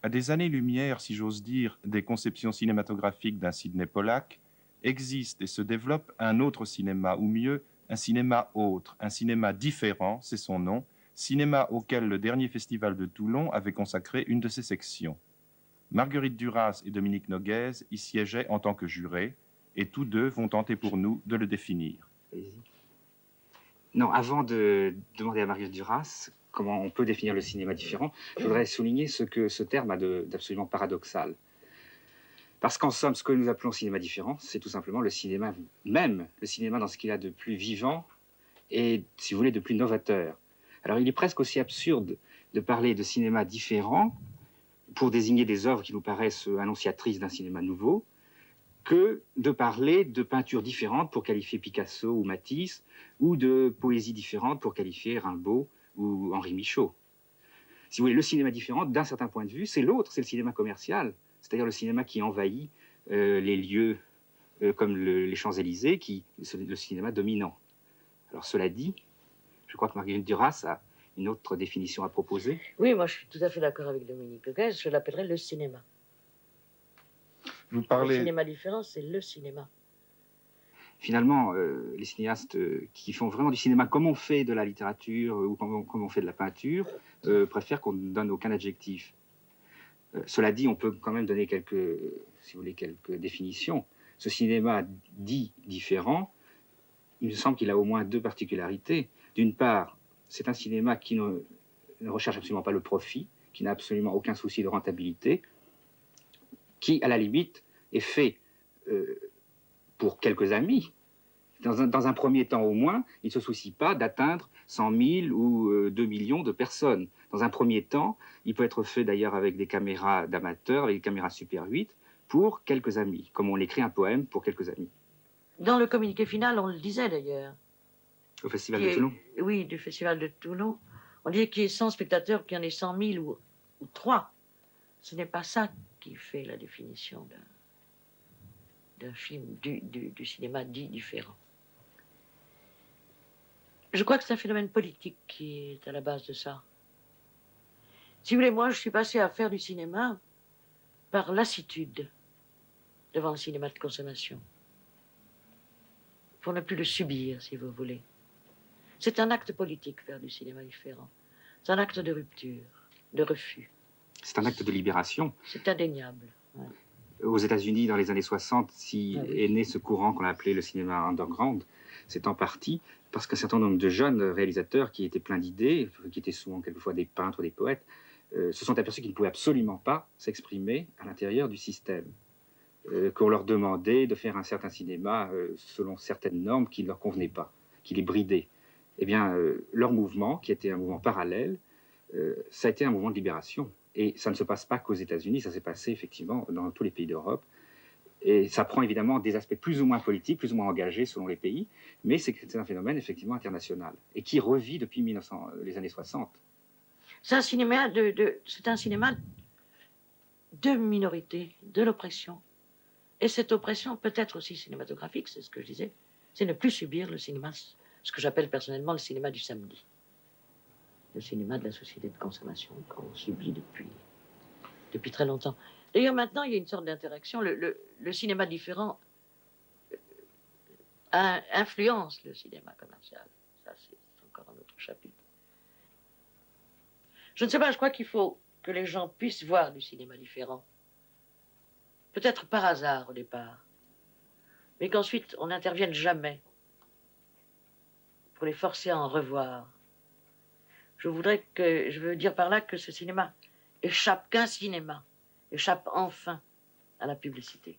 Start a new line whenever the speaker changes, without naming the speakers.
À des années-lumière, si j'ose dire, des conceptions cinématographiques d'un Sidney Pollack, existe et se développe un autre cinéma, ou mieux, un cinéma autre, un cinéma différent, c'est son nom, cinéma auquel le dernier festival de Toulon avait consacré une de ses sections. Marguerite Duras et Dominique Noguez y siégeaient en tant que jurés, et tous deux vont tenter pour nous de le définir.
Non, avant de demander à Marguerite Duras comment on peut définir le cinéma différent, je voudrais souligner ce que ce terme a d'absolument paradoxal. Parce qu'en somme, ce que nous appelons cinéma différent, c'est tout simplement le cinéma même, le cinéma dans ce qu'il a de plus vivant et, si vous voulez, de plus novateur. Alors il est presque aussi absurde de parler de cinéma différent pour désigner des œuvres qui nous paraissent annonciatrices d'un cinéma nouveau, que de parler de peinture différente pour qualifier Picasso ou Matisse, ou de poésie différente pour qualifier Rimbaud ou Henri Michaud. Si vous voulez, le cinéma différent, d'un certain point de vue, c'est l'autre, c'est le cinéma commercial, c'est-à-dire le cinéma qui envahit les lieux comme les Champs-Élysées, le cinéma dominant. Alors cela dit, je crois que Marguerite Duras a une autre définition à proposer.
Oui, moi je suis tout à fait d'accord avec Dominique Noguez, je l'appellerais le cinéma.
Vous parlez...
Le cinéma différent, c'est le cinéma.
Finalement, les cinéastes qui font vraiment du cinéma comme on fait de la littérature ou comme on fait de la peinture, préfèrent qu'on ne donne aucun adjectif. Cela dit, on peut quand même donner si vous voulez, quelques définitions. Ce cinéma dit différent, il me semble qu'il a au moins deux particularités. D'une part, c'est un cinéma qui ne recherche absolument pas le profit, qui n'a absolument aucun souci de rentabilité, qui, à la limite, est fait pour quelques amis. Dans un premier temps au moins, il ne se soucie pas d'atteindre 100 000 ou 2 millions de personnes. Dans un premier temps, il peut être fait d'ailleurs avec des caméras d'amateurs, avec des caméras Super 8, pour quelques amis, comme on écrit un poème pour quelques amis.
Dans le communiqué final, on le disait d'ailleurs.
Au Festival de Toulon.
Oui, du Festival de Toulon. On disait qu'il y ait 100 spectateurs, qu'il y en ait 100 000 ou 3. Ce n'est pas ça qui fait la définition d'un film, du cinéma dit différent. Je crois que c'est un phénomène politique qui est à la base de ça. Si vous voulez, moi, je suis passé à faire du cinéma par lassitude devant le cinéma de consommation. Pour ne plus le subir, si vous voulez. C'est un acte politique, faire du cinéma différent. C'est un acte de rupture, de refus.
C'est un acte de libération.
C'est indéniable. Ouais.
Aux États-Unis, dans les années 60, est né ce courant qu'on a appelé le cinéma underground. C'est en partie parce qu'un certain nombre de jeunes réalisateurs qui étaient pleins d'idées, qui étaient souvent quelquefois des peintres, des poètes, se sont aperçus qu'ils ne pouvaient absolument pas s'exprimer à l'intérieur du système. Qu'on leur demandait de faire un certain cinéma selon certaines normes qui ne leur convenaient pas, qui les bridaient. Eh bien, leur mouvement, qui était un mouvement parallèle, ça a été un mouvement de libération. Et ça ne se passe pas qu'aux États-Unis, ça s'est passé effectivement dans tous les pays d'Europe. Et ça prend évidemment des aspects plus ou moins politiques, plus ou moins engagés selon les pays, mais c'est un phénomène effectivement international et qui revit depuis les années 60.
C'est un cinéma c'est un cinéma de minorité, de l'oppression. Et cette oppression peut être aussi cinématographique, c'est ce que je disais, c'est ne plus subir le cinéma, ce que j'appelle personnellement le cinéma du samedi. Le cinéma de la société de consommation qu'on subit depuis très longtemps. D'ailleurs, maintenant, il y a une sorte d'interaction. Le cinéma différent influence le cinéma commercial. Ça, c'est encore un autre chapitre. Je ne sais pas, je crois qu'il faut que les gens puissent voir du cinéma différent. Peut-être par hasard au départ, mais qu'ensuite on n'intervienne jamais pour les forcer à en revoir. Je veux dire par là que ce cinéma échappe, qu'un cinéma échappe enfin à la publicité.